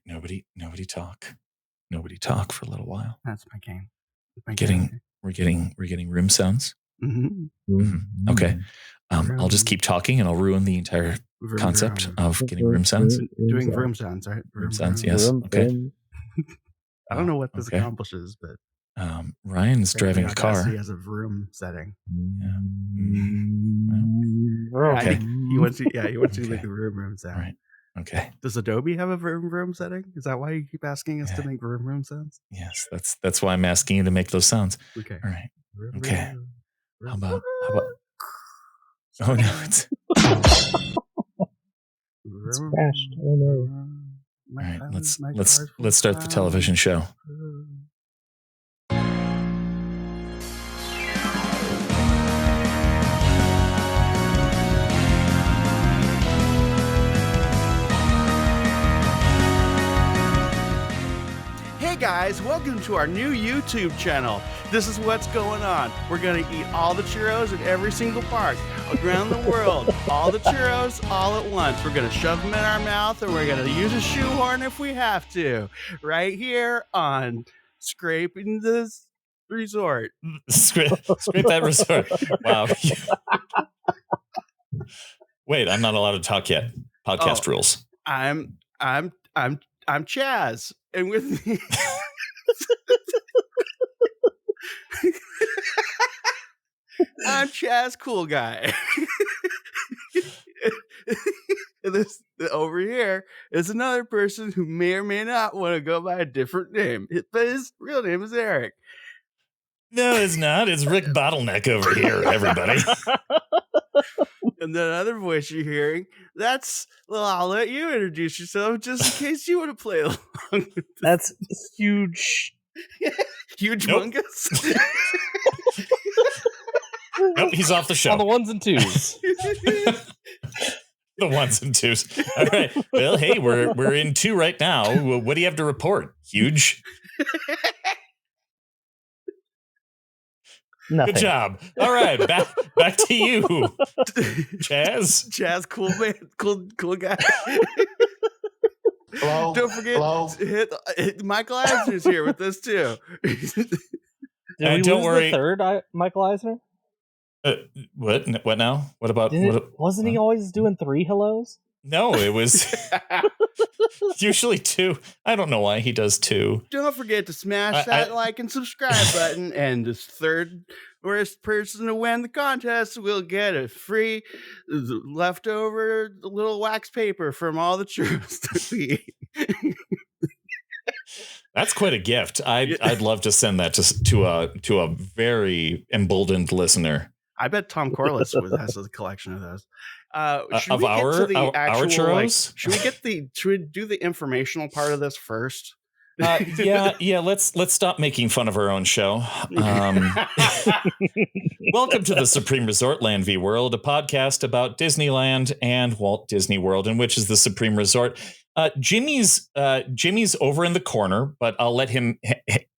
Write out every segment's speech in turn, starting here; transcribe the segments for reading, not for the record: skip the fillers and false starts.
Nobody talk. Nobody talk for a little while. That's my game. We're getting room sounds. Mm-hmm. Okay. I'll just keep talking and I'll ruin the entire concept of getting room sounds. Doing room sounds, right? Room sounds, yes. Okay. I don't know what this accomplishes, but Ryan's driving a car. He has a room setting. Okay. He wants to make the room sound. Right. Okay. Does Adobe have a room setting? Is that why you keep asking us to make room sounds? Yes, that's why I'm asking you to make those sounds. Okay. All right. Okay. How about? Oh no, it's crashed. Oh no. All right, let's start the television show. Hey guys, welcome to our new YouTube channel. This is what's going on. We're going to eat all the churros at every single park around the world. All the churros all at once. We're going to shove them in our mouth and we're going to use a shoehorn if we have to. Right here on Scraping This Resort. Scrape that resort. Wow. Wait, I'm not allowed to talk yet. Podcast rules. I'm Chaz, and with me I'm Chaz Cool Guy. And this over here is another person who may or may not want to go by a different name, but his real name is Eric. No, it's not. It's Rick Bottleneck over here, everybody. And the other voice you're hearing, I'll let you introduce yourself just in case you want to play along. That's huge. Huge Nope. Mungus? Nope, he's off the show. On the ones and twos. The ones and twos. All right. Well, hey, we're in 2 right now. What do you have to report? Huge. Nothing. Good job. All right, back to you, Chaz. Chaz, cool man, cool guy. Hello. Don't forget to hit Michael Eisner's here with us too. Did we don't lose worry. the third Michael Eisner? What now? What about? Wasn't he always doing 3 hellos? No, it was usually 2. I don't know why he does 2. Don't forget to smash that like and subscribe button, and this third worst person to win the contest will get a free leftover little wax paper from all the churros that we eat. That's quite a gift. I'd love to send that to a very emboldened listener. I bet Tom Corliss has a collection of those. Should Of we get to the our actual, churros? Should we do the informational part of this first? Yeah. Let's stop making fun of our own show. Welcome to the Supreme Resort Land v World, a podcast about Disneyland and Walt Disney World, in which is the Supreme Resort. Jimmy's over in the corner, but I'll let him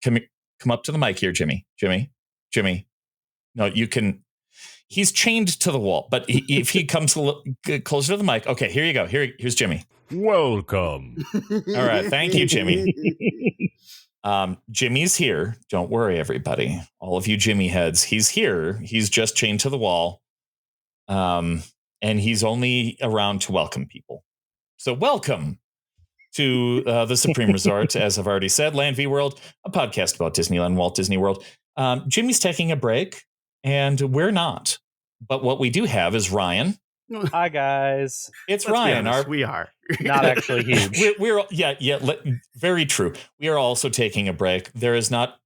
come up to the mic here, Jimmy. No, you can. He's chained to the wall, but if he comes a little closer to the mic, okay, here you go. Here's Jimmy. Welcome. All right, thank you, Jimmy. Jimmy's here. Don't worry, everybody. All of you Jimmy heads, he's here. He's just chained to the wall, and he's only around to welcome people. So welcome to the Supreme Resort, as I've already said, Land v World, a podcast about Disneyland, Walt Disney World. Jimmy's taking a break, and we're not. But what we do have is Ryan. Hi, guys. It's Let's Ryan. We are not actually huge. We're very true. We are also taking a break. There has not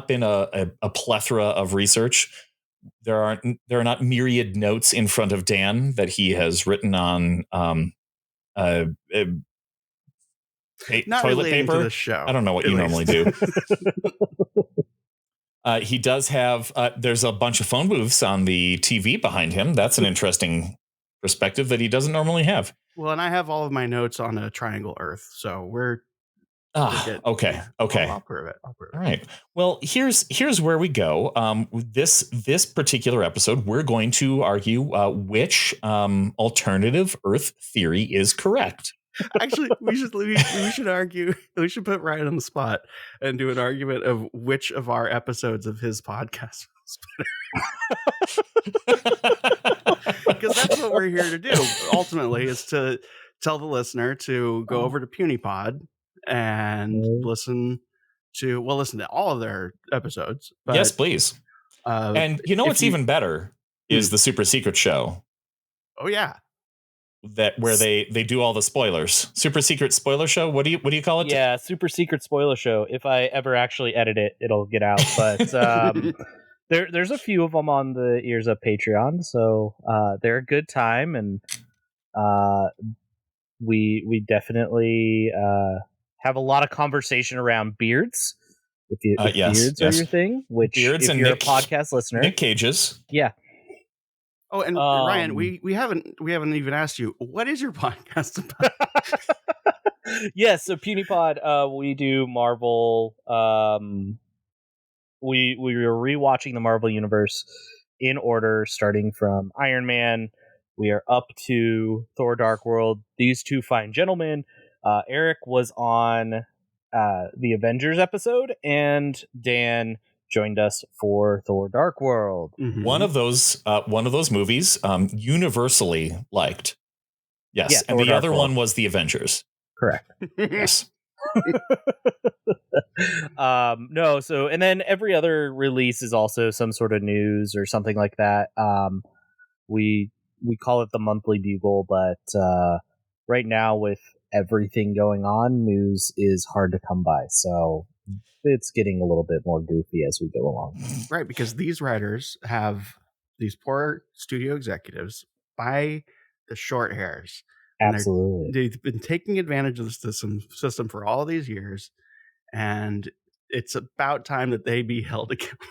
been a plethora of research. There are not myriad notes in front of Dan that he has written on not toilet paper. To the show. I don't know what you normally do. He does have, there's a bunch of phone booths on the TV behind him. That's an interesting perspective that he doesn't normally have. Well, and I have all of my notes on a triangle Earth, so we're okay. I'll prove it. All right. Well, here's where we go. This particular episode, we're going to argue which alternative Earth theory is correct. Actually, we should argue. We should put Ryan on the spot and do an argument of which of our episodes of his podcast was better. Because that's what we're here to do. Ultimately, is to tell the listener to go over to Puny Pod and listen to all of their episodes. But, yes, please. And you know what's even better is the super secret show. Oh yeah. Where they do all the spoilers. Super secret spoiler show. What do you call it? Yeah, super secret spoiler show. If I ever actually edit it, it'll get out. But there's a few of them on the Ears Up Patreon, so they're a good time, and we definitely have a lot of conversation around beards. If beards are your thing, which beards, if you're a podcast listener, Nick Cage's. Yeah. Oh, and Ryan, we haven't even asked you, what is your podcast about? Yes, so Puny Pod, we do Marvel. We were rewatching the Marvel Universe in order, starting from Iron Man. We are up to Thor: Dark World. These two fine gentlemen. Eric was on the Avengers episode, and Dan joined us for Thor: Dark World. Mm-hmm. One of those movies, universally liked. Yes, yeah, and the Dark other World. One was the Avengers. Correct. Yes. No, so and then every other release is also some sort of news or something like that. We call it the Monthly Bugle, but right now with everything going on, news is hard to come by. So it's getting a little bit more goofy as we go along. Right, because these writers have these poor studio executives by the short hairs. Absolutely. They've been taking advantage of the system for all these years, and it's about time that they be held accountable.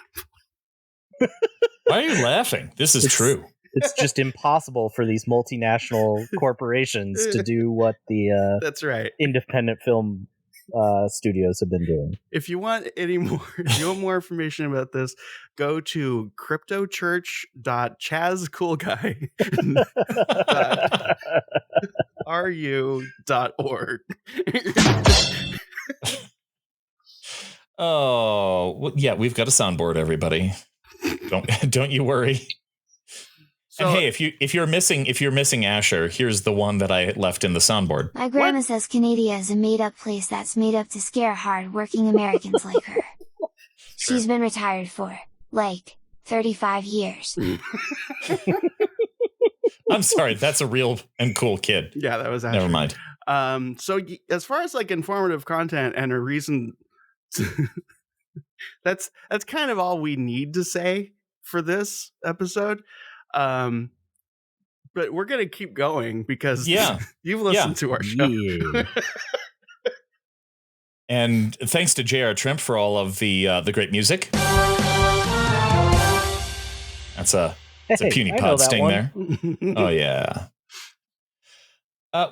Why are you laughing? This is true. It's just impossible for these multinational corporations to do what the that's right. independent film studios have been doing. If you want more information about this, go to cryptochurch.chazcoolguy.ru.org. Oh, well, yeah, we've got a soundboard, everybody. Don't you worry. So, and hey, if you're missing Asher, here's the one that I left in the soundboard. My grandma says Canada is a made-up place that's made up to scare hard-working Americans like her. Sure. She's been retired for, 35 years. I'm sorry, that's a real and cool kid. Yeah, that was Asher. Never mind. So as far as informative content and a reason, that's kind of all we need to say for this episode. But we're gonna keep going because you've listened to our show. Yeah. And thanks to J.R. Trimp for all of the great music. That's a Puny Pod sting there. Oh yeah.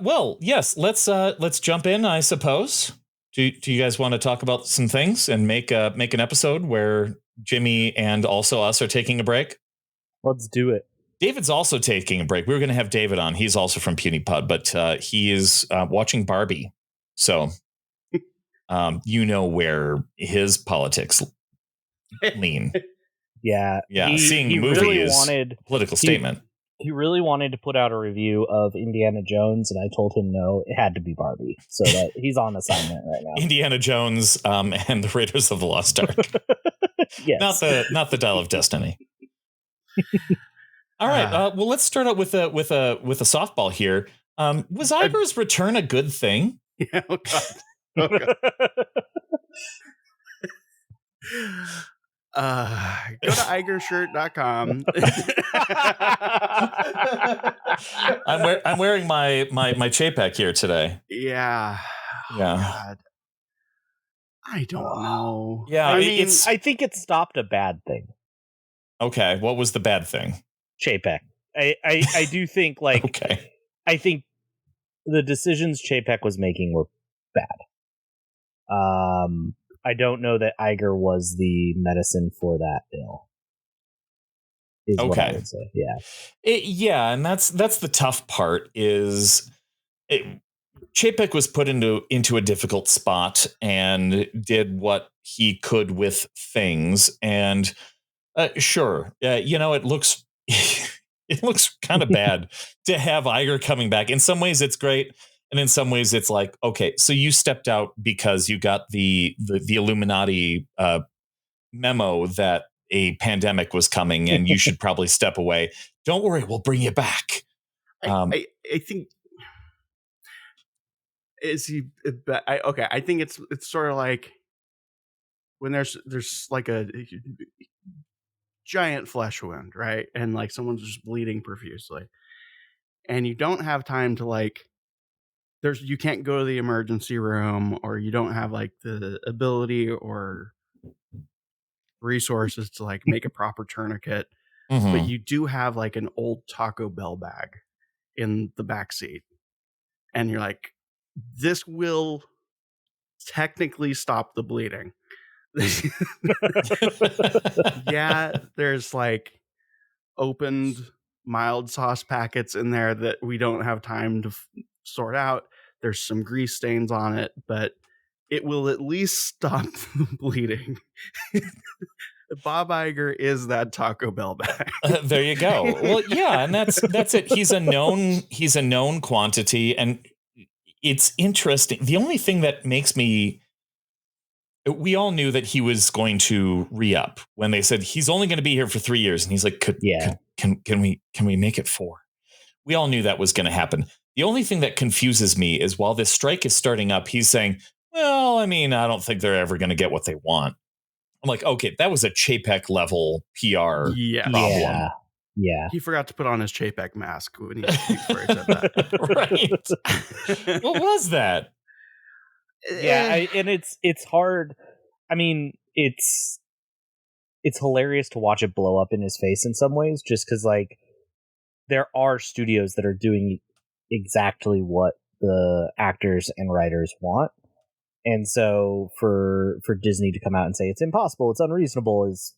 Well, yes. Let's jump in, I suppose. Do you guys want to talk about some things and make an episode where Jimmy and also us are taking a break? Let's do it. David's also taking a break. We were going to have David on. He's also from Puny Pod, but he is watching Barbie. So, you know where his politics lean. Yeah. Seeing the movie really is a political statement. He really wanted to put out a review of Indiana Jones, and I told him no, it had to be Barbie. So that he's on assignment right now. Indiana Jones and the Raiders of the Lost Ark. Yes. Not the Dial of Destiny. All right. Well, let's start out with a softball here. Was Iger's return a good thing? Yeah. Oh God. Oh God. Go to igershirt.com. I'm wearing my Chapek here today. Yeah. Yeah. Oh, God. I don't know. Yeah. I think it stopped a bad thing. Okay. What was the bad thing? Chapek. I do think okay. I think the decisions Chapek was making were bad. I don't know that Iger was the medicine for that ill. Is what I would say. Yeah. And that's the tough part is Chapek was put into a difficult spot and did what he could with things. And sure, it looks it looks kind of bad to have Iger coming back. In some ways, it's great, and in some ways, it's like, okay, so you stepped out because you got the Illuminati memo that a pandemic was coming, and you should probably step away. Don't worry, we'll bring you back. I think is he? I think it's sort of like when there's like a giant flesh wound, right, and like someone's just bleeding profusely, and you don't have time to like. You can't go to the emergency room, or you don't have like the ability or resources to like make a proper tourniquet, but you do have like an old Taco Bell bag in the back seat, and you're like, this will technically stop the bleeding. Yeah, there's like opened mild sauce packets in there that we don't have time to sort out. There's some grease stains on it, but it will at least stop the bleeding. Bob Iger is that Taco Bell bag. There you go. Well, yeah, and that's it. He's a known quantity, and it's interesting. The only thing that makes me, we all knew that he was going to re-up when they said he's only going to be here for 3 years, and he's like, can we make it 4? We all knew that was going to happen. The only thing that confuses me is while this strike is starting up, he's saying, well, I mean, I don't think they're ever going to get what they want. I'm like, okay, that was a Chapek level PR problem. Yeah. He forgot to put on his Chapek mask when he said that. Right. What was that? Yeah, and it's hard. I mean, it's hilarious to watch it blow up in his face in some ways, just because like there are studios that are doing exactly what the actors and writers want. And so for Disney to come out and say it's impossible, it's unreasonable is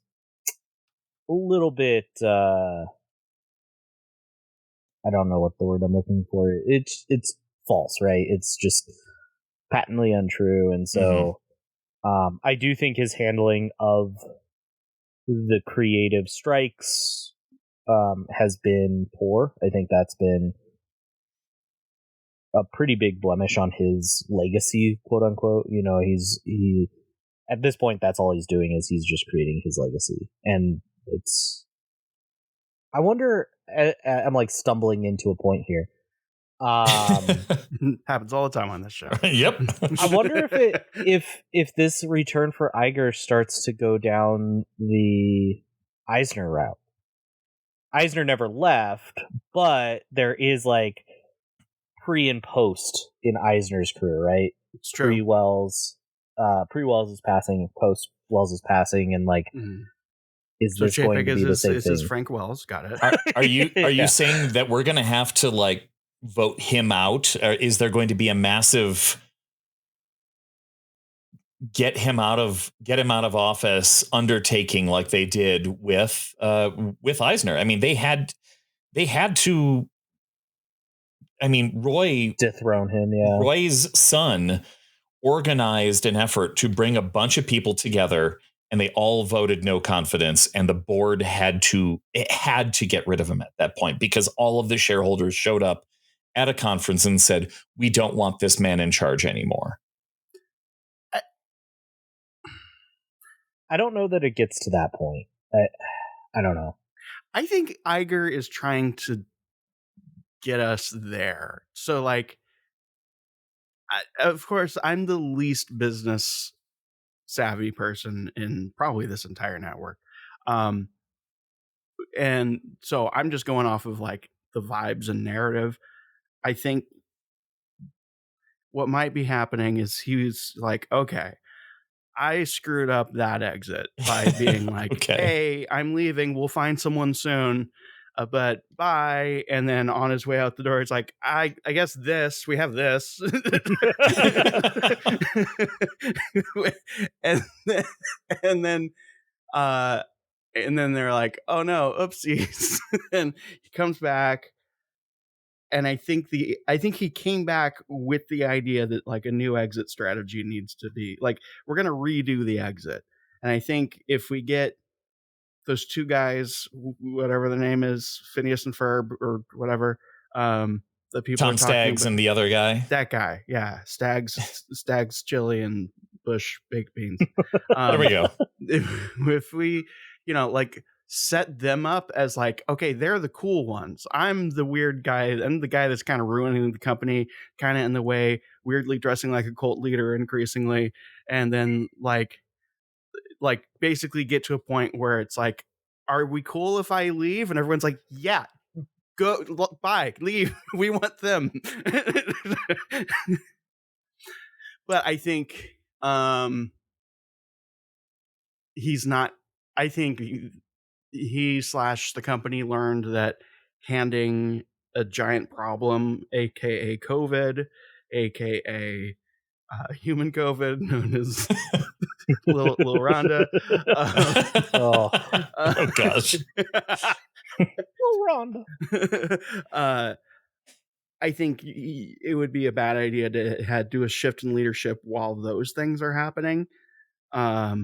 a little bit I don't know what the word I'm looking for. It's false, right? It's just patently untrue. And so I do think his handling of the creative strikes has been poor. I think that's been a pretty big blemish on his legacy, quote unquote. You know, he at this point, that's all he's doing is he's just creating his legacy. And it's, I wonder, I'm like stumbling into a point here. Happens all the time on this show. Yep. I wonder if this return for Iger starts to go down the Eisner route. Eisner never left, but there is like pre and post in Eisner's career, right? It's true. Pre-Wells is passing, post Wells is passing, and like, is this going to be the same thing? Is Frank Wells? Got it. Are you saying that we're going to have to like vote him out? Or is there going to be a massive get him out of office undertaking like they did with Eisner? I mean, they had to. I mean, Roy dethrone him. Yeah, Roy's son organized an effort to bring a bunch of people together, and they all voted no confidence, and the board had to get rid of him at that point because all of the shareholders showed up at a conference and said, we don't want this man in charge anymore. I don't know that it gets to that point. I don't know. I think Iger is trying to get us there. So like, of course, I'm the least business savvy person in probably this entire network. And so I'm just going off of like the vibes and narrative. I think what might be happening is he's like, okay, I screwed up that exit by being like, okay, hey, I'm leaving. We'll find someone soon. But bye. And then on his way out the door, it's like, I guess we have this. and then they're like, oh no, oopsies. And he comes back and I think he came back with the idea that like a new exit strategy needs to be like, we're going to redo the exit. And I think if we get those two guys, whatever the name is, Phineas and Ferb or whatever, the people Tom are talking Staggs about, and the other guy. that guy, yeah, Staggs chili and Bush baked beans. There we go. If we, like set them up as like, okay, they're the cool ones. I'm the weird guy. I'm the guy that's kind of ruining the company, kind of in the way, weirdly dressing like a cult leader increasingly, and then like basically get to a point where it's like, are we cool if I leave? And everyone's like, yeah, go, bye, leave. We want them. But I think he's not. I think he/the company learned that handing a giant problem, aka COVID, aka human COVID, known as little Rhonda. Oh gosh. Little Rhonda. I think it would be a bad idea to do a shift in leadership while those things are happening. I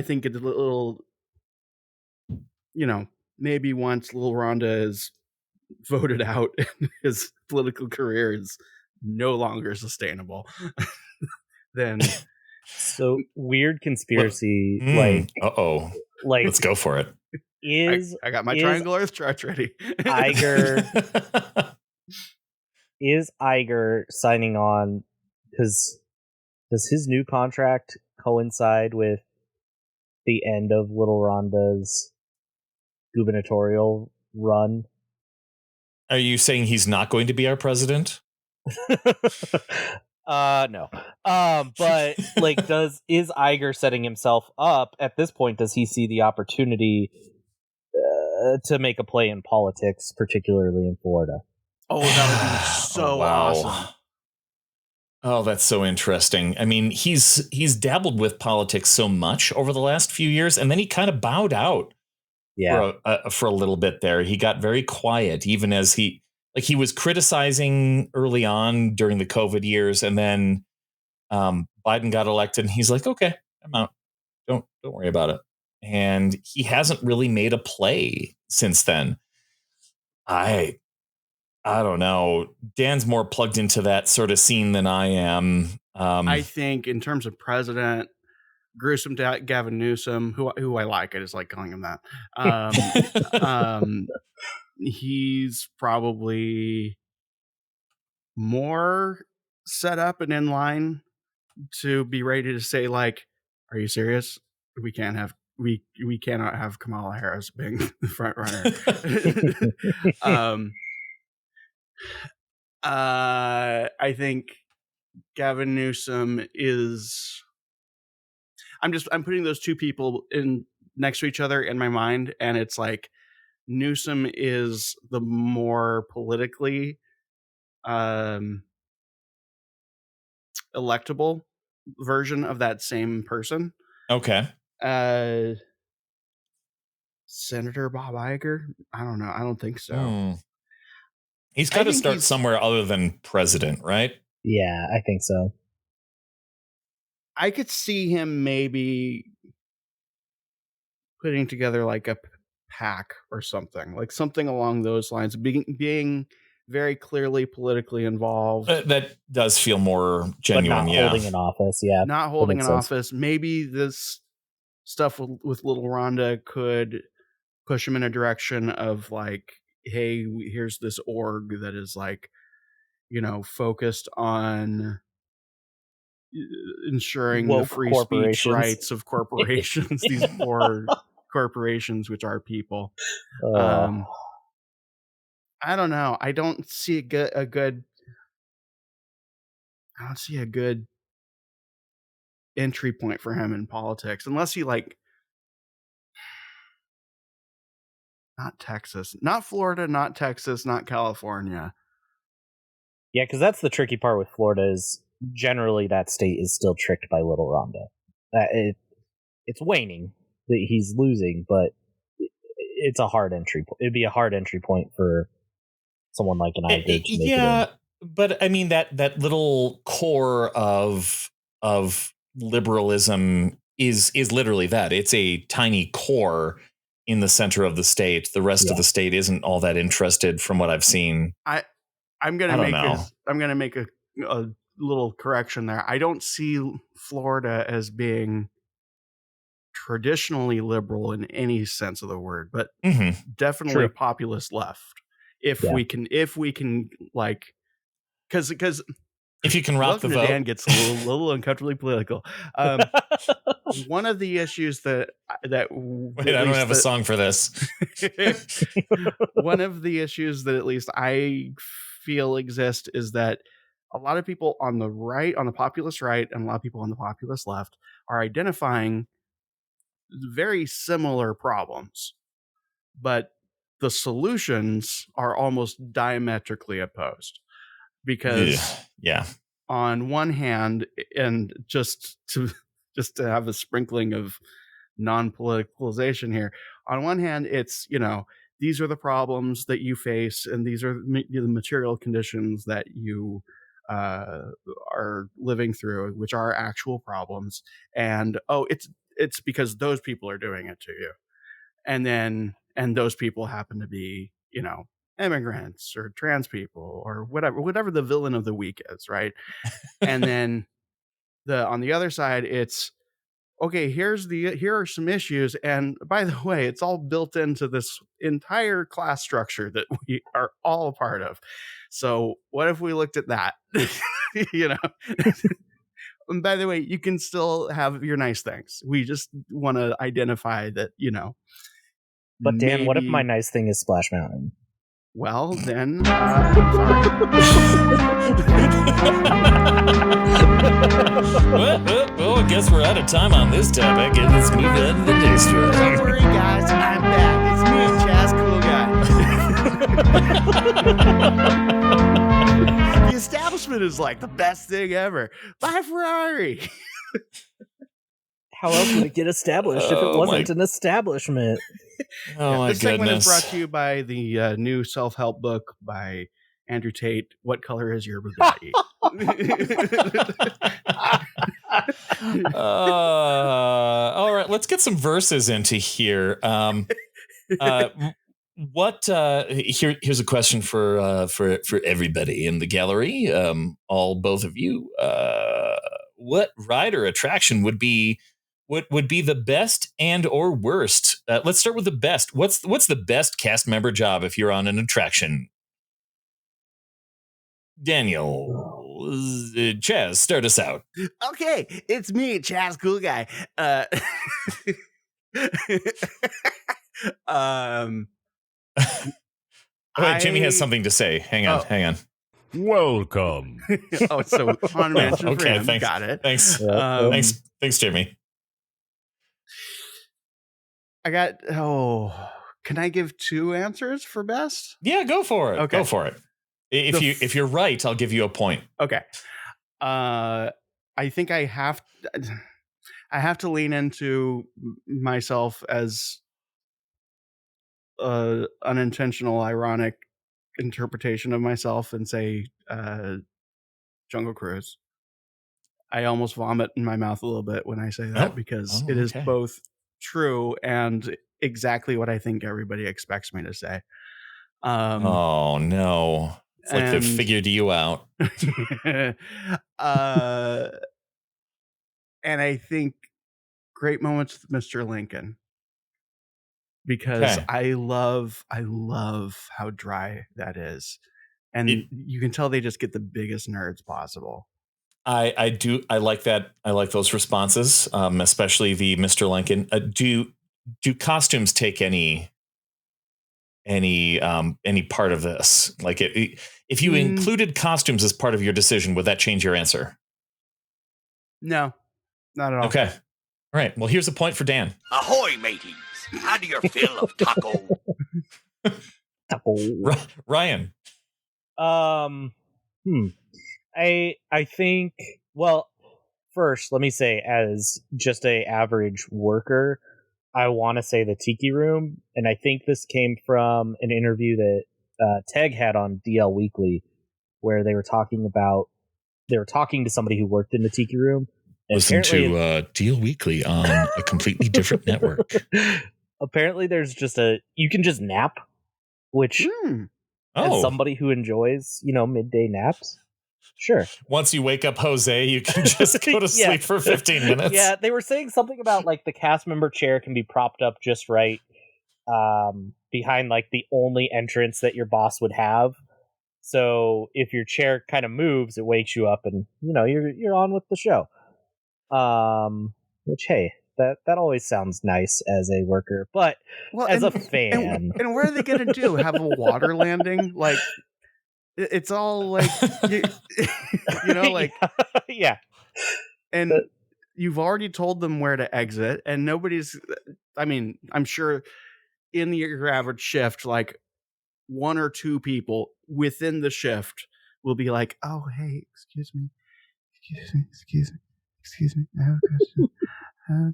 think it's a little, maybe once little Rhonda is voted out, his political career is no longer sustainable. Then so weird conspiracy, like let's go for it. I got my triangle Earth charts ready. Iger is Iger signing on because does his new contract coincide with the end of Little Rhonda's gubernatorial run? Are you saying he's not going to be our president? No. But like, is Iger setting himself up at this point? Does he see the opportunity to make a play in politics, particularly in Florida? Oh, that would be so awesome. Oh, that's so interesting. I mean, he's dabbled with politics so much over the last few years, and then he kind of bowed out. Yeah, for a little bit there. He got very quiet, even as he was criticizing early on during the COVID years, and then Biden got elected, and he's like, "Okay, I'm out. Don't worry about it." And he hasn't really made a play since then. I don't know. Dan's more plugged into that sort of scene than I am. I think in terms of president, gruesome Gavin Newsom, who I like. I just like calling him that. He's probably more set up and in line to be ready to say, like, "Are you serious? We cannot have Kamala Harris being the front runner." I think Gavin Newsom is. I'm putting those two people in next to each other in my mind, and it's like Newsom is the more politically electable version of that same person. Okay. Senator Bob Iger? I don't know. I don't think so. He's got to start somewhere other than president, right? Yeah, I think so. I could see him maybe putting together like a PAC or something, like something along those lines, being very clearly politically involved. That does feel more genuine. But not holding an office. Yeah, not holding an office. Maybe this stuff with little Rhonda could push him in a direction of like, hey, here's this org that is like, focused on ensuring the free speech rights of corporations. These poor corporations, which are people. I don't know. I don't see a good entry point for him in politics, unless he like not Texas, not Florida, not Texas, not California. Yeah, because that's the tricky part with Florida is generally that state is still tricked by Little Rhonda. It's waning that he's losing, but it's a hard entry. It'd be a hard entry point for someone like an Iger to make it Yeah, in. but I mean that little core of liberalism is literally that. It's a tiny core in the center of the state. The rest of the state isn't all that interested, from what I've seen. I'm gonna make a little correction there. I don't see Florida as being traditionally liberal in any sense of the word, but definitely a populist left. If we can like, because if you can rock the vote, Dan gets a little uncomfortably political. One of the issues that wait, I don't have a song for this. One of the issues that at least I feel exist is that a lot of people on the right, on the populist right, and a lot of people on the populist left are identifying very similar problems, but the solutions are almost diametrically opposed. Because on one hand, and just to have a sprinkling of non-politicalization here, on one hand, it's, these are the problems that you face, and these are the material conditions that you are living through, which are actual problems. And it's because those people are doing it to you, and those people happen to be, immigrants or trans people or whatever the villain of the week is, right? And then on the other side, it's okay, here are some issues, and by the way, it's all built into this entire class structure that we are all a part of. So what if we looked at that? And by the way, you can still have your nice things. We just want to identify that, But Dan, what if my nice thing is Splash Mountain? Well, then, well, I guess we're out of time on this topic, and let's move on to the next one. Don't worry, guys, I'm back. It's me, Chaz, cool guy. The establishment is like the best thing ever. Buy Ferrari. How else would it get established if it wasn't an establishment? Oh my This segment goodness. is brought to you by the new self-help book by Andrew Tate, What Color Is Your Bugatti? All right, let's get some verses into here. Here's a question for everybody in the gallery, both of you. What ride or attraction would be the best and or worst? Let's start with the best. What's the best cast member job if you're on an attraction? Daniel, Chaz, start us out. Okay, it's me, Chaz, cool guy. Wait, Jimmy has something to say. Hang on. Welcome. So on mention for okay, him. thanks. Got it. Thanks. Thanks, Jimmy. Can I give two answers for best? Yeah, go for it. Okay. Go for it. If you're right, I'll give you a point. Okay. I think I have to lean into myself as unintentional, ironic interpretation of myself and say Jungle Cruise. I almost vomit in my mouth a little bit when I say that because it is both true and exactly what I think everybody expects me to say. Oh no. It's like they figured you out. And I think great moments with Mr. Lincoln, because I love how dry that is. And you can tell they just get the biggest nerds possible. I do. I like that. I like those responses, especially the Mr. Lincoln. Do costumes take any part of this? Like, if you included costumes as part of your decision, would that change your answer? No, not at all. Okay. All right. Well, here's a point for Dan. Ahoy, mateys! How do you feel of taco? Ryan. I think, well, first, let me say, as just a average worker, I want to say the Tiki Room, and I think this came from an interview that Teg had on DL Weekly, where they were talking to somebody who worked in the Tiki Room. Listen to Deal Weekly on a completely different network. Apparently, you can just nap, which as somebody who enjoys, midday naps, sure. Once you wake up Jose, you can just go to sleep for 15 minutes. Yeah, they were saying something about like the cast member chair can be propped up just right behind like the only entrance that your boss would have. So if your chair kind of moves, it wakes you up, and you're on with the show. Which, hey, that always sounds nice as a worker, but as a fan, and what are they gonna do? Have a water landing? Like it's all like like yeah. And you've already told them where to exit, and nobody's. I mean, I'm sure in your average shift, like one or two people within the shift will be like, "Oh, hey, excuse me, I have a question." And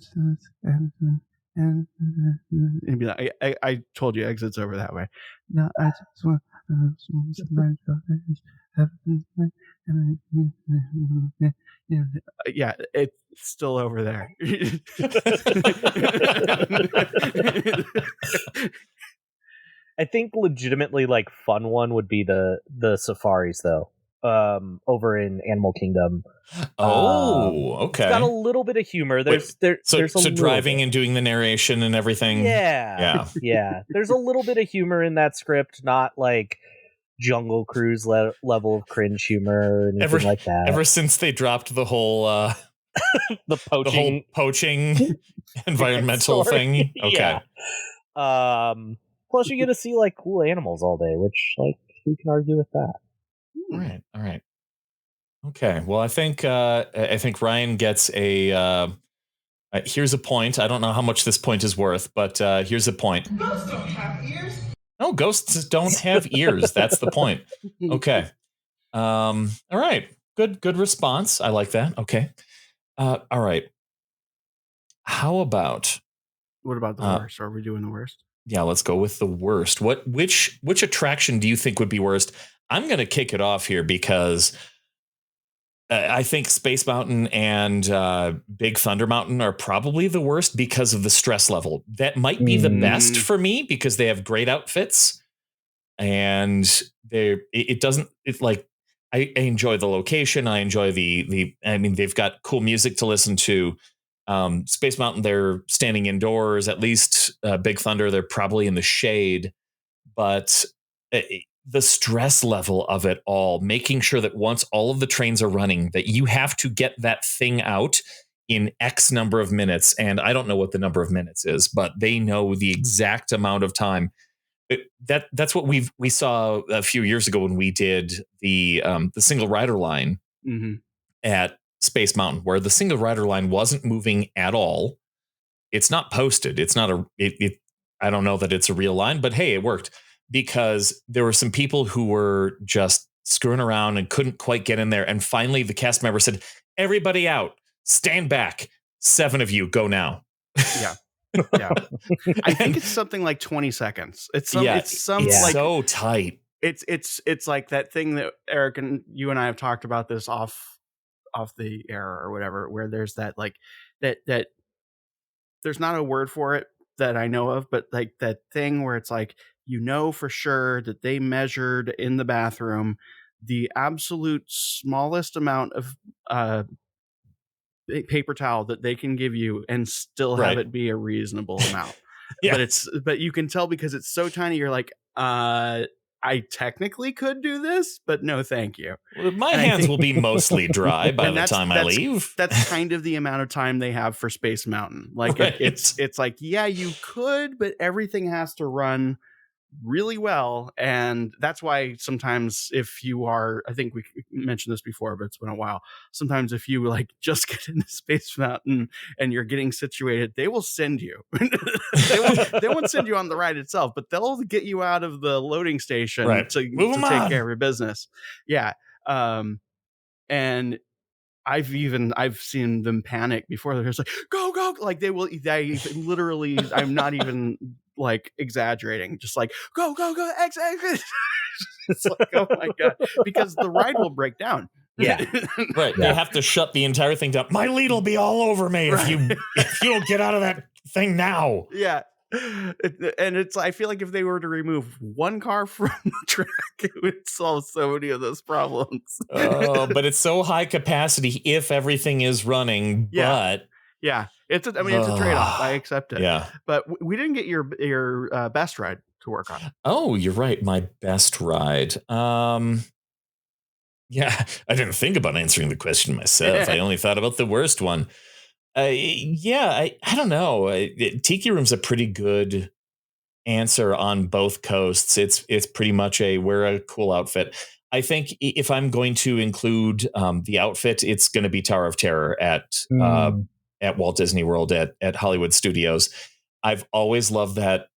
be like, I told you exits over that way. No, I just want yeah, it's still over there. I think legitimately like fun one would be the safaris though. Over in Animal Kingdom. Okay. It's got a little bit of humor. There's driving and doing the narration and everything. Yeah. There's a little bit of humor in that script, not like Jungle Cruise level of cringe humor or anything like that. Ever since they dropped the whole the poaching environmental thing. Okay. Yeah. Plus you get to see like cool animals all day, which like who can argue with that? All right. Okay. Well, I think Ryan gets a. Here's a point. I don't know how much this point is worth, but here's a point. Ghosts don't have ears. No, ghosts don't have ears. That's the point. Okay. All right. Good response. I like that. Okay. All right. How about? What about the worst? Are we doing the worst? Yeah, let's go with the worst. Which attraction do you think would be worst? I'm going to kick it off here because I think Space Mountain and Big Thunder Mountain are probably the worst because of the stress level. That might be the best for me because they have great outfits and I enjoy the location. I enjoy they've got cool music to listen to. Space Mountain, they're standing indoors. At least Big Thunder, they're probably in the shade, but the stress level of it all, making sure that once all of the trains are running, that you have to get that thing out in X number of minutes. And I don't know what the number of minutes is, but they know the exact amount of time. That's what we saw a few years ago when we did the single rider line at Space Mountain, where the single rider line wasn't moving at all. It's not posted. It's not I don't know that it's a real line, but hey, it worked. Because there were some people who were just screwing around and couldn't quite get in there. And finally, the cast member said, "Everybody out, stand back. 7 of you, go now." Yeah. I think it's something like 20 seconds. It's like so tight. It's like that thing that Eric and you and I have talked about this off the air or whatever, where there's that like that there's not a word for it that I know of, but like that thing where it's like, for sure that they measured in the bathroom the absolute smallest amount of paper towel that they can give you and still have it be a reasonable amount. But you can tell because it's so tiny. You're like, I technically could do this, but no, thank you. Well, my hands will be mostly dry by the time I leave. That's kind of the amount of time they have for Space Mountain. Like it's like, yeah, you could, but everything has to run really well. And that's why sometimes if you are, I think we mentioned this before, but it's been a while. Sometimes if you like just get into Space Mountain and you're getting situated, they will send you. they won't send you on the ride itself, but they'll get you out of the loading station to take care of your business. Yeah. And I've seen them panic before. They're just like, go, like they literally, I'm not even like exaggerating, just like go, X. It's like, oh my God, because the ride will break down. Yeah. Right. Yeah. They have to shut the entire thing down. My lead will be all over me if you don't get out of that thing now. Yeah. And I feel like if they were to remove one car from the track, it would solve so many of those problems. But it's so high capacity if everything is running. Yeah. But yeah, it's a trade-off. I accept it. Yeah. But we didn't get your best ride to work on. Oh, you're right. My best ride. Yeah, I didn't think about answering the question myself. I only thought about the worst one. I don't know. Tiki Room's a pretty good answer on both coasts. It's pretty much wear a cool outfit. I think if I'm going to include the outfit, it's going to be Tower of Terror at Walt Disney World at Hollywood Studios. I've always loved that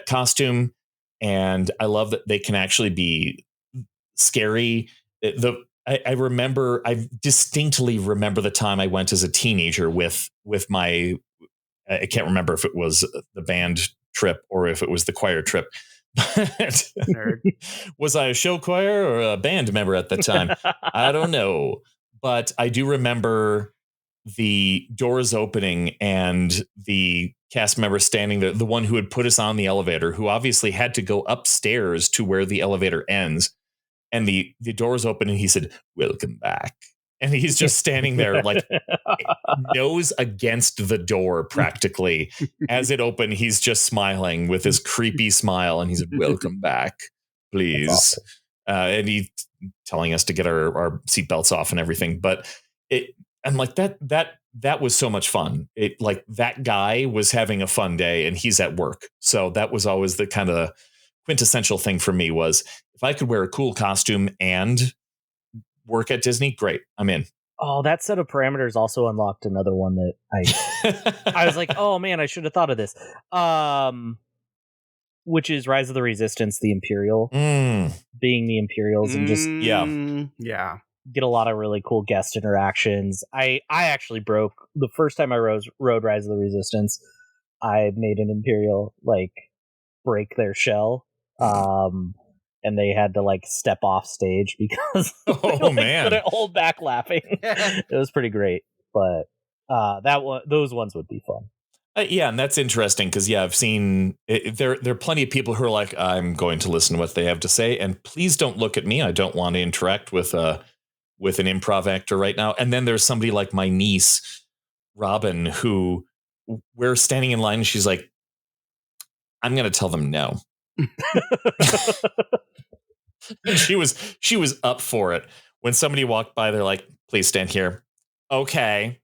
costume, and I love that they can actually be scary. I distinctly remember the time I went as a teenager with my, I can't remember if it was the band trip or if it was the choir trip. Was I a show choir or a band member at the time? I don't know. But I do remember the doors opening and the cast member standing there, the one who had put us on the elevator, who obviously had to go upstairs to where the elevator ends. And the doors open and he said, "Welcome back." And he's just standing there like nose against the door practically. As it opened, he's just smiling with his creepy smile. And he said, "Welcome back, please." Awesome. And he's telling us to get our seatbelts off and everything. But I'm like, that was so much fun. Like that guy was having a fun day and he's at work. So that was always the kind of quintessential thing for me was if I could wear a cool costume and work at Disney, great, I'm in. Oh, that set of parameters also unlocked another one that I was like, oh man, I should have thought of this. Which is Rise of the Resistance, the Imperial, being the Imperials, and just get a lot of really cool guest interactions. I actually broke the first time I rode Rise of the Resistance. I made an Imperial like break their shell. And they had to like step off stage because man, couldn't hold back laughing. It was pretty great, but those ones would be fun. Yeah, and that's interesting because I've seen there are plenty of people who are like, I'm going to listen to what they have to say, and please don't look at me. I don't want to interact with an improv actor right now. And then there's somebody like my niece, Robin, who we're standing in line, and she's like, I'm going to tell them no. She was up for it. When somebody walked by, they're like, please stand here. Okay.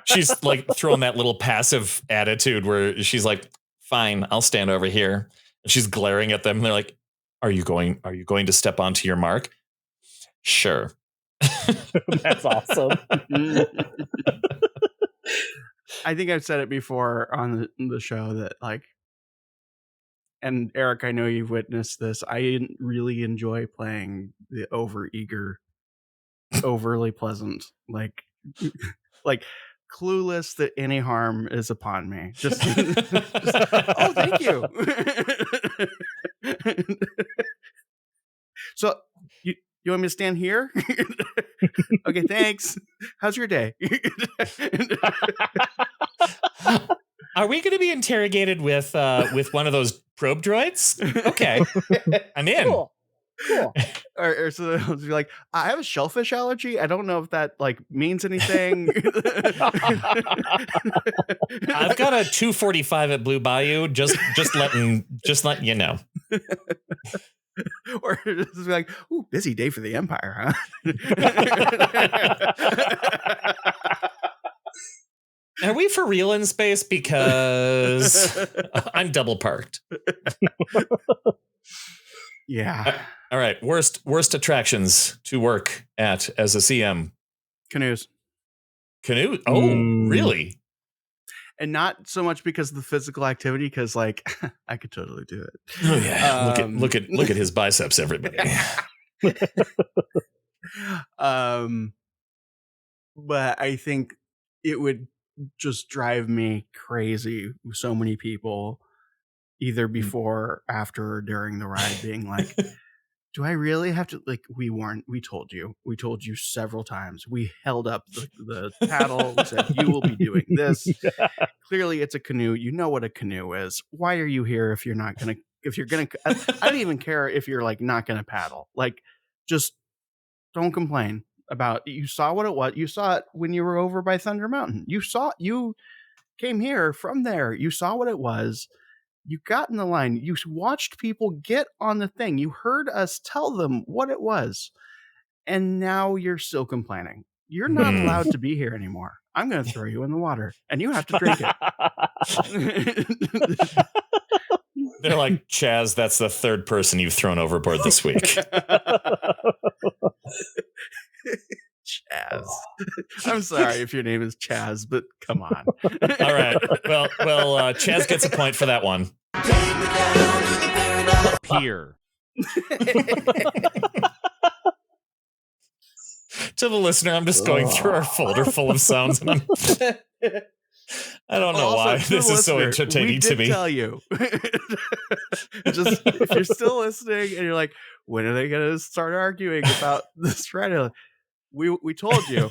She's like throwing that little passive attitude where she's like, fine, I'll stand over here. And she's glaring at them. And they're like, are you going to step onto your mark? Sure. That's awesome. I think I've said it before on the show that like, and Eric, I know you've witnessed this. I really enjoy playing the overeager, overly pleasant, like clueless that any harm is upon me. Just oh, thank you. So you want me to stand here? Okay, thanks. How's your day? Are we going to be interrogated with one of those probe droids? Okay, I'm in. Cool. Or so they'll be like, I have a shellfish allergy. I don't know if that like means anything. I've got a 245 at Blue Bayou. Just letting you know. Or just be like, ooh, busy day for the Empire, huh? Are we for real in space? Because I'm double parked. Yeah. All right. Worst attractions to work at as a CM. Canoes. Canoe? Oh, really? And not so much because of the physical activity, because like I could totally do it. Oh yeah. Look at his biceps, everybody. But I think it would just drive me crazy. So many people, either before, after, or during the ride, being like, do I really have to, like, we told you several times. We held up the paddle. We said, you will be doing this. Clearly it's a canoe. You know what a canoe is. Why are you here if you're going to, I don't even care if you're like not going to paddle. Like, just don't complain about, you saw what it was. You saw it when you were over by Thunder Mountain. You came here from there. You saw what it was. You got in the line. You watched people get on the thing. You heard us tell them what it was. And now you're still complaining. You're not allowed to be here anymore. I'm going to throw you in the water and you have to drink it. They're like, Chaz, that's the third person you've thrown overboard this week. Chaz. I'm sorry if your name is Chaz, but come on. All right. Well, Chaz gets a point for that one. Here. To the listener, I'm just going through our folder full of sounds, and I don't know Also, why to this the is so listener, entertaining to me. Tell you. Just if you're still listening and you're like, when are they going to start arguing about this ride? We told you.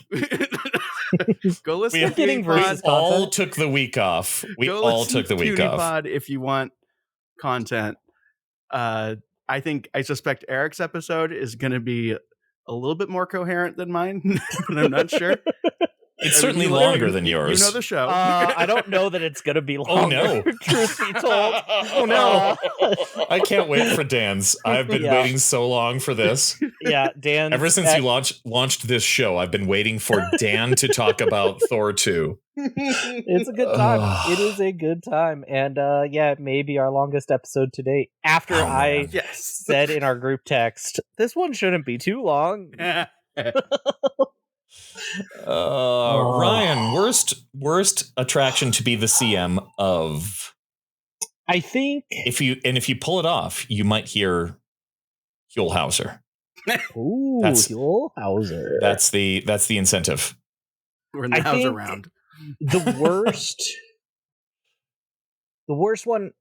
Go listen to Puny Pod. We all took the week off. We all took the week off. Pod if you want content. I suspect Eric's episode is going to be a little bit more coherent than mine, but I'm not sure. It's certainly longer than yours. You know the show. I don't know that it's going to be longer. Oh, no. Truth be told. Oh, no. I can't wait for Dan's. I've been waiting so long for this. Yeah, Dan. Ever since you launched this show, I've been waiting for Dan to talk about Thor 2. It's a good time. It is a good time. And it may be our longest episode to date. After I said in our group text, this one shouldn't be too long. Ryan, worst attraction to be the CM of. I think if you pull it off, you might hear Huelhauser. Ooh, Huelhauser. That's the incentive. When the house around. The worst one.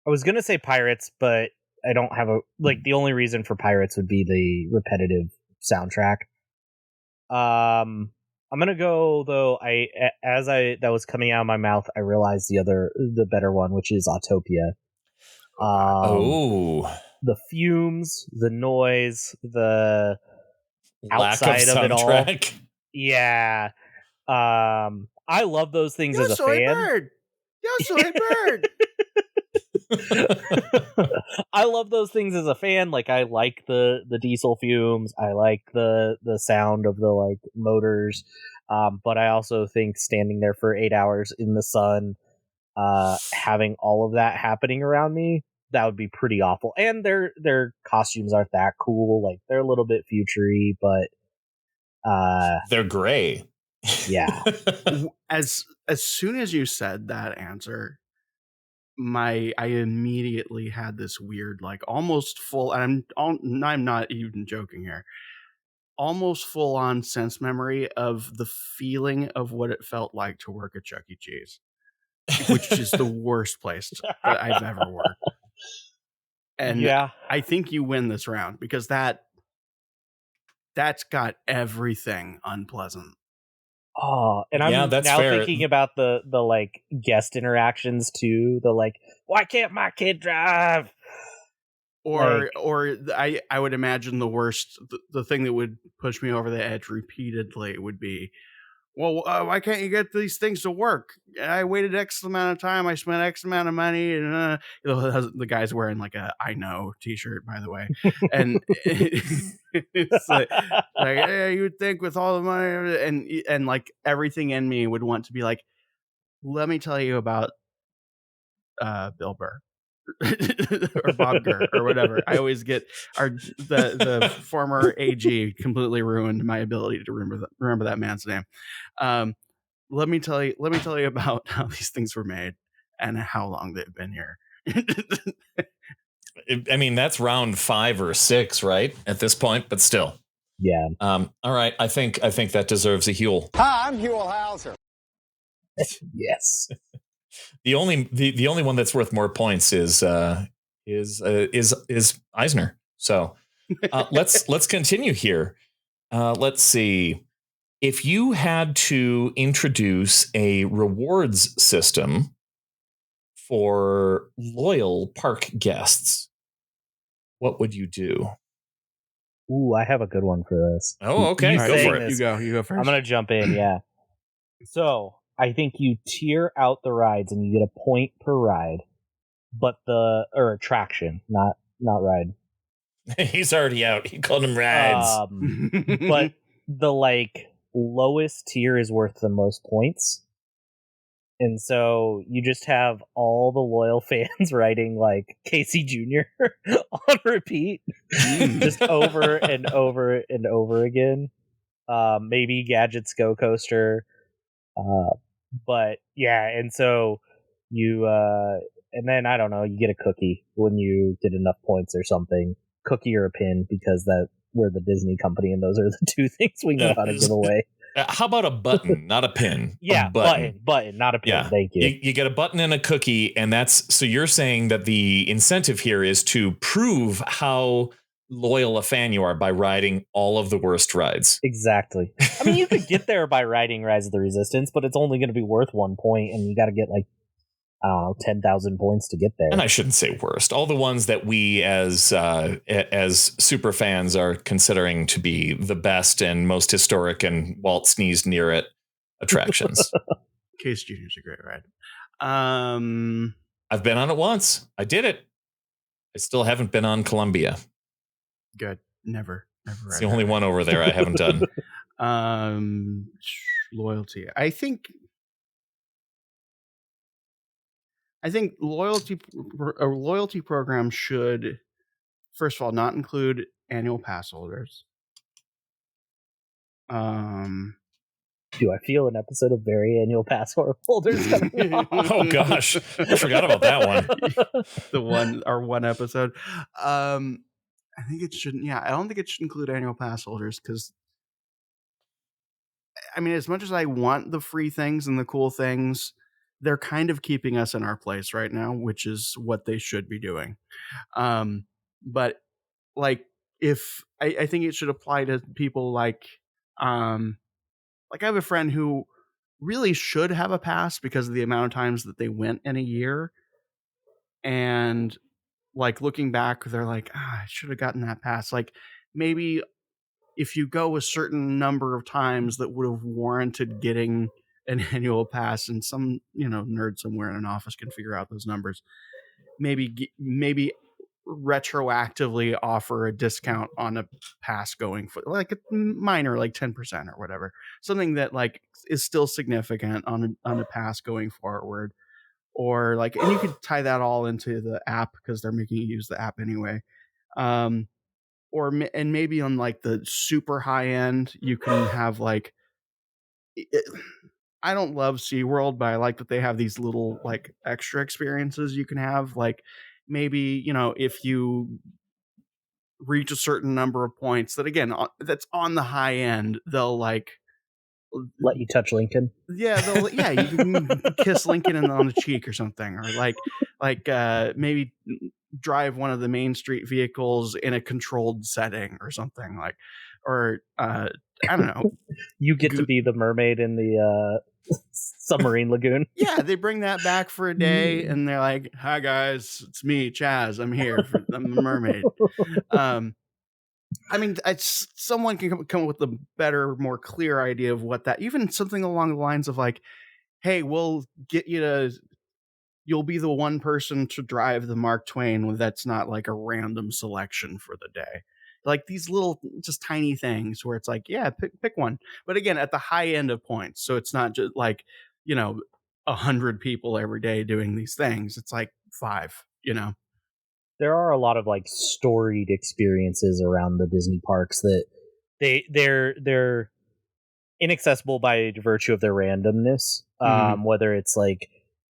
I was gonna say Pirates, but I don't have the only reason for Pirates would be the repetitive soundtrack. I'm gonna go though. That was coming out of my mouth, I realized the better one, which is Autopia. The fumes, the noise, the outside of it all. Yeah. I love those things as a fan. Yo, soy bird. I love those things as a fan. Like, I like the diesel fumes. I like the sound of the like motors. But I also think standing there for 8 hours in the sun, having all of that happening around me, that would be pretty awful. And their costumes aren't that cool. Like, they're a little bit futury, but they're gray. Yeah. As soon as you said that answer, I immediately had this weird, like, almost full, and I'm not even joking here, almost full on sense memory of the feeling of what it felt like to work at Chuck E. Cheese, which is the worst place that I've ever worked. And I think you win this round because that's got everything unpleasant. Oh, and I'm now fair. Thinking about the like guest interactions too. The like, why can't my kid drive? Or I would imagine the worst, the thing that would push me over the edge repeatedly would be, well, why can't you get these things to work? I waited X amount of time. I spent X amount of money. And the guy's wearing like a I know t-shirt, by the way. And it's like, hey, you would think with all the money and like everything in me would want to be like, let me tell you about Bill Burr. Or Bob Gurr or whatever. I always get the former AG completely ruined my ability to remember that man's name. Let me tell you about how these things were made and how long they've been here. I mean, that's round 5 or 6, right? At this point, but still. Yeah. All right. I think that deserves a Huel. Hi, I'm Huel Hauser. Yes. The only one that's worth more points is Eisner. So let's continue here. Let's see. If you had to introduce a rewards system for loyal park guests, what would you do? Ooh, I have a good one for this. Oh, okay. You Go saying for it. this- You go first. I'm gonna jump in. Yeah. So I think you tier out the rides and you get a point per ride, but attraction, not ride. He's already out. He called him rides. But the lowest tier is worth the most points. And so you just have all the loyal fans riding Casey Jr. on repeat, just over and over and over again. Maybe Gadget's Go Coaster. But yeah, and so you and then I don't know, you get a cookie when you get enough points or something. Cookie or a pin, because we're the Disney company and those are the two things we know how to give away. How about a button, not a pin? Yeah, a button, not a pin. Yeah. Thank you. You get a button and a cookie, and so you're saying that the incentive here is to prove how loyal a fan you are by riding all of the worst rides. Exactly. I mean, you could get there by riding Rise of the Resistance, but it's only going to be worth 1 point, and you got to get 10,000 points to get there. And I shouldn't say worst. All the ones that we as super fans are considering to be the best and most historic and Walt sneezed near it attractions. Case Jr.'s a great ride. I've been on it once. I did it. I still haven't been on Columbia. Good. Never. It's the only one over there I haven't done. Loyalty. I think a loyalty program should, first of all, not include annual pass holders. Do I feel an episode of Very Annual Pass holders coming on? Oh gosh, I forgot about that one. Our one episode. I think it shouldn't. Yeah, I don't think it should include annual pass holders because, I mean, as much as I want the free things and the cool things, they're kind of keeping us in our place right now, which is what they should be doing. But if I think it should apply to people like I have a friend who really should have a pass because of the amount of times that they went in a year, and looking back, they're like, I should have gotten that pass. Maybe if you go a certain number of times that would have warranted getting an annual pass, and some nerd somewhere in an office can figure out those numbers, maybe retroactively offer a discount on a pass going for a minor 10% or whatever, something that is still significant on a pass going forward. Or and you could tie that all into the app because they're making you use the app anyway. And maybe on the super high end, you can have I don't love SeaWorld, but I like that they have these little extra experiences you can have. Maybe, if you reach a certain number of points that, again, that's on the high end, they'll let you touch Lincoln. Yeah, you can kiss Lincoln on the cheek or something, or maybe drive one of the Main Street vehicles in a controlled setting or something, or I don't know. You get to be the mermaid in the submarine lagoon. Yeah, they bring that back for a day, and they're like, "Hi guys, it's me, Chaz. I'm here. I'm the mermaid." I mean, someone can come up with a better, more clear idea of what that, even something along the lines of hey, we'll get you to, you'll be the one person to drive the Mark Twain that's not a random selection for the day. These little, just tiny things where it's yeah, pick one. But again, at the high end of points. So it's not just 100 people every day doing these things. It's 5, There are a lot of storied experiences around the Disney parks that they're inaccessible by virtue of their randomness. Whether it's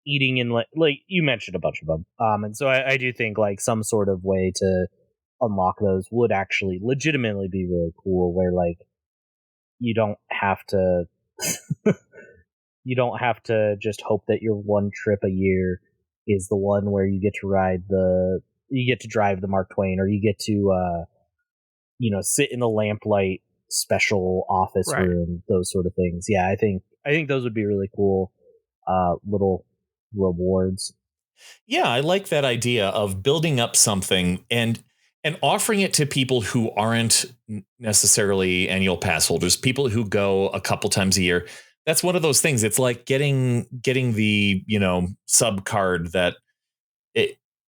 eating in like you mentioned a bunch of them. And so I do think like some sort of way to unlock those would actually legitimately be really cool, where like you don't have to just hope that your one trip a year is the one where you get to drive the Mark Twain, or you get to sit in the lamplight special office room, those sort of things. Yeah, I think those would be really cool little rewards. Yeah, I like that idea of building up something and offering it to people who aren't necessarily annual pass holders, people who go a couple times a year. That's one of those things. It's like getting the, sub card that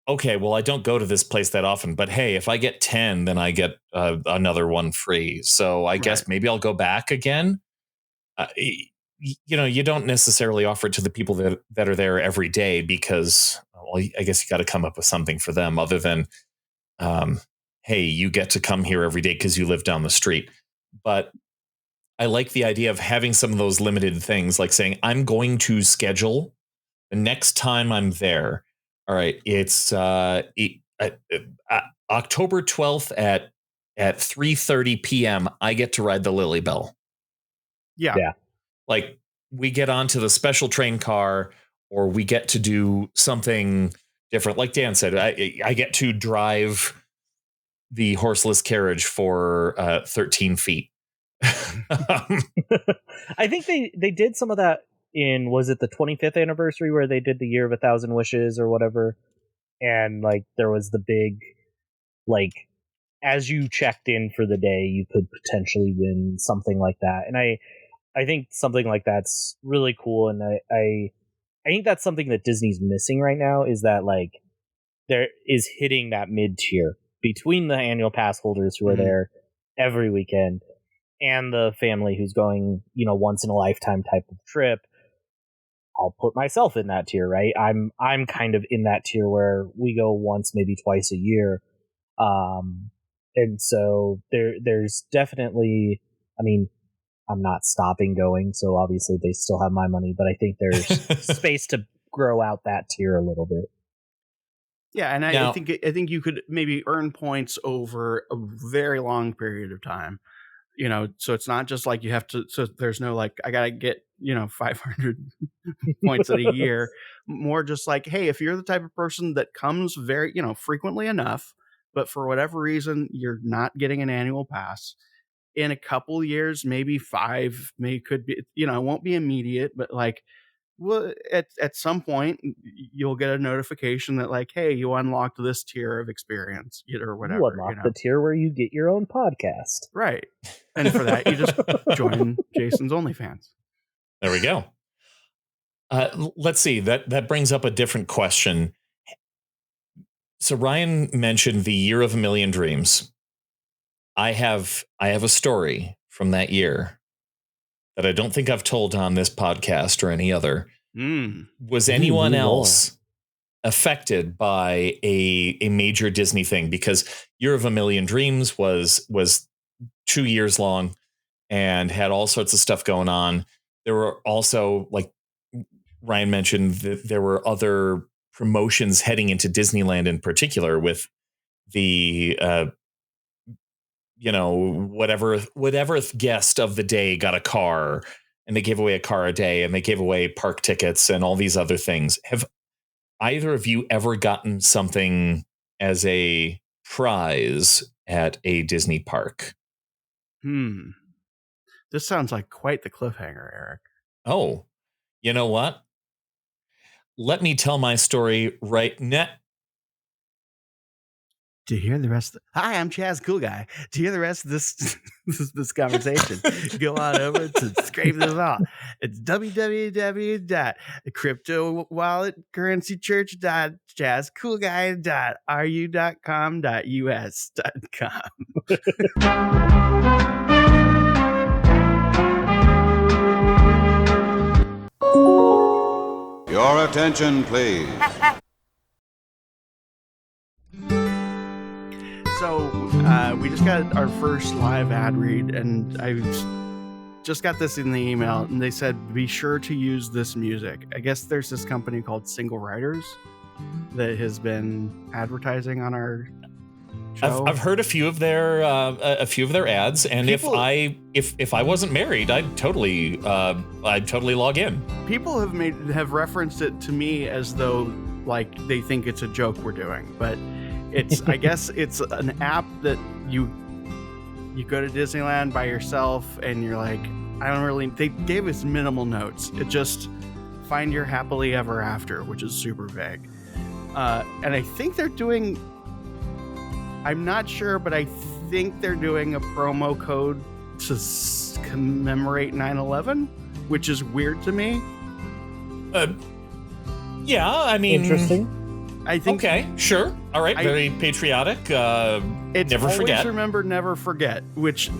okay, well, I don't go to this place that often, but hey, if I get 10, then I get another one free. So I guess maybe I'll go back again. You don't necessarily offer it to the people that are there every day because, well, I guess you got to come up with something for them other than, hey, you get to come here every day because you live down the street. But I like the idea of having some of those limited things, like saying, I'm going to schedule the next time I'm there. All right, it's October 12th at 3:30 p.m. I get to ride the Lily Bell. Yeah. Like we get onto the special train car, or we get to do something different. Like Dan said, I get to drive the horseless carriage for 13 feet. I think they did some of that in, was it the 25th anniversary where they did the Year of 1,000 Wishes or whatever, and like there was the big, like, as you checked in for the day you could potentially win something like that. And I think something like that's really cool, and I think that's something that Disney's missing right now, is that like there is hitting that mid tier between the annual pass holders who are there every weekend and the family who's going, once in a lifetime type of trip. I'll put myself in that tier, right? I'm kind of in that tier where we go once, maybe twice a year. And so there's definitely, I mean, I'm not stopping going, so obviously they still have my money, but I think there's space to grow out that tier a little bit. Yeah, and I think you could maybe earn points over a very long period of time. So it's not just like you have to, so there's no like, I got to get, 500 points in a year. More just like, hey, if you're the type of person that comes very, frequently enough, but for whatever reason, you're not getting an annual pass, in a couple years, maybe 5, could be, it won't be immediate, but like, well, at some point you'll get a notification that like, hey, you unlocked this tier of experience or whatever. You unlock the tier where you get your own podcast. Right. And for that, you just join Jason's OnlyFans. There we go. Let's see. That brings up a different question. So Ryan mentioned the Year of a Million Dreams. I have a story from that year that I don't think I've told on this podcast or any other. Was anyone else affected by a major Disney thing? Because Year of a Million Dreams was 2 years long and had all sorts of stuff going on. There were also, like Ryan mentioned, that there were other promotions heading into Disneyland in particular with the whatever guest of the day got a car, and they gave away a car a day, and they gave away park tickets and all these other things. Have either of you ever gotten something as a prize at a Disney park? This sounds like quite the cliffhanger, Eric. Oh, you know what? Let me tell my story right now. To hear the rest hi, I'm Chaz Cool Guy. To hear the rest of this this conversation, go on over to Scrape This All. It's www.jazzcoolguy.ru.com. Your attention, please. So we just got our first live ad read, and I just got this in the email, and they said, be sure to use this music. I guess there's this company called Single Riders that has been advertising on our show. I've heard a few of their ads, and if I wasn't married, I'd totally log in. People have referenced it to me as though like they think it's a joke we're doing, but it's I guess it's an app that you go to Disneyland by yourself, and you're like, they gave us minimal notes. It just find your happily ever after, which is super vague. And I think they're doing, I'm not sure, but I think they're doing a promo code to commemorate 9/11, which is weird to me. Yeah, I mean, interesting. I think. Okay, sure. All right, very patriotic. It's never always forget. Remember, never forget. Which,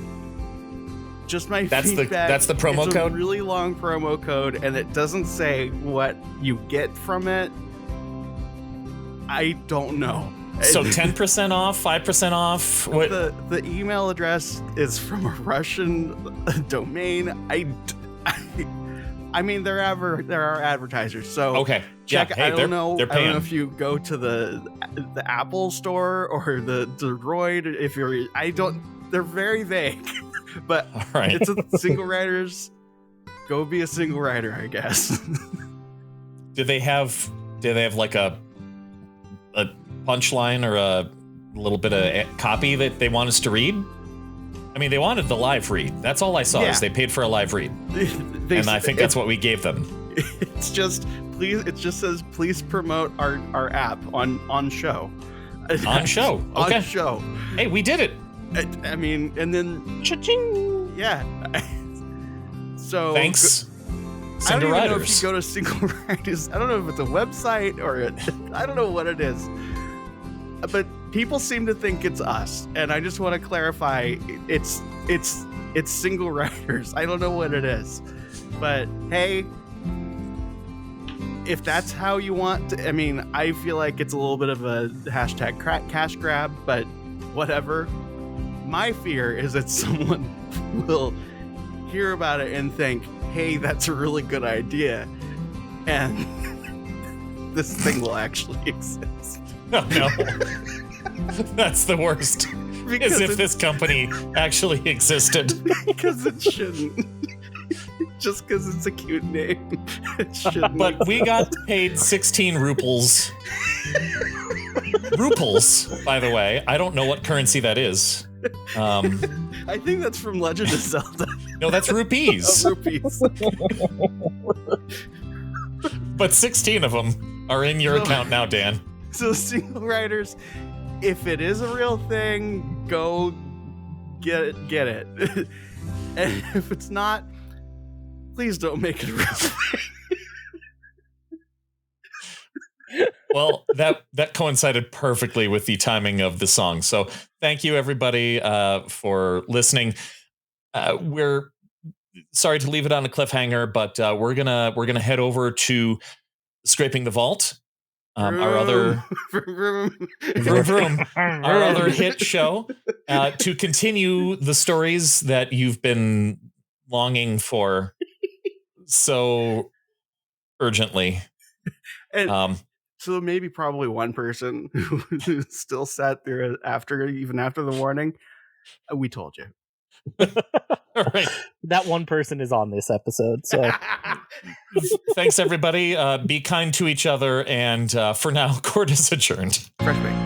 just my feedback. That's the promo code. It's a really long promo code, and it doesn't say what you get from it. I don't know. So 10% off, 5% off. What? The email address is from a Russian domain. I mean, there are advertisers. So okay, check. Yeah, hey, I don't know. They're I don't know if you go to the Apple store or the Droid. If you're, They're very vague. But all right. It's a Single Riders. Go be a single rider, I guess. Do they have like a punchline or a little bit of copy that they want us to read? I mean, they wanted the live read. That's all I saw is they paid for a live read. And I think that's what we gave them. It's just, please, it just says, please promote our app on show. On show. Okay. On show. Hey, we did it. I mean, and then Cha-ching! Yeah. So thanks. I don't even Riders. know if you go to Single Riders. I don't know if it's a website or I don't know what it is. But people seem to think it's us, and I just want to clarify, it's Single Riders. I don't know what it is, but hey, if that's how you want to, I mean, I feel like it's a little bit of a hashtag cash grab, but whatever. My fear is that someone will hear about it and think, hey, that's a really good idea, and this thing will actually exist. Oh, no. That's the worst. Because as if this company actually existed. Because it shouldn't. Just because it's a cute name. It shouldn't. But we got paid 16 ruples. Ruples, by the way. I don't know what currency that is. I think that's from Legend of Zelda. No, that's rupees. Oh, rupees. But 16 of them are in your account now, Dan. So Single Riders, if it is a real thing, go get it. And if it's not, please don't make it a real thing. Well, that coincided perfectly with the timing of the song. So thank you, everybody, for listening. We're sorry to leave it on a cliffhanger, but we're gonna head over to Scraping the Vault. Our other our other hit show, to continue the stories that you've been longing for so urgently. And so maybe probably one person who still sat there even after the warning. We told you. All right. That one person is on this episode, so Thanks, everybody. Be kind to each other, and for now, court is adjourned. Fresh bake.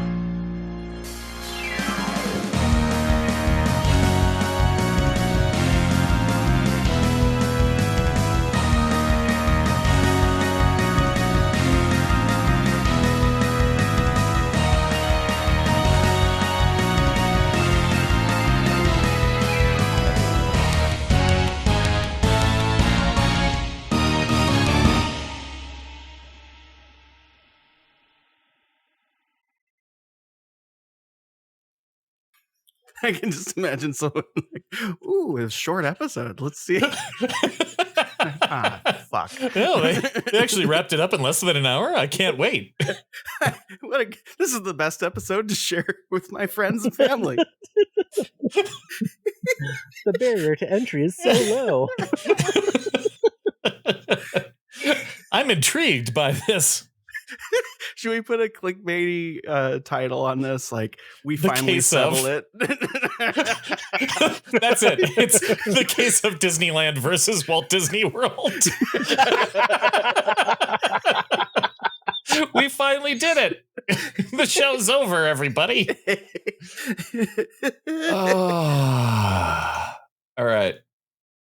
I can just imagine someone like, ooh, it's a short episode. Let's see. Fuck. No, they actually wrapped it up in less than an hour. I can't wait. This is the best episode to share with my friends and family. The barrier to entry is so low. I'm intrigued by this. Should we put a clickbaity title on this? Like, we The finally case settle of- it. That's it. It's the case of Disneyland versus Walt Disney World. We finally did it. The show's over, everybody. All right.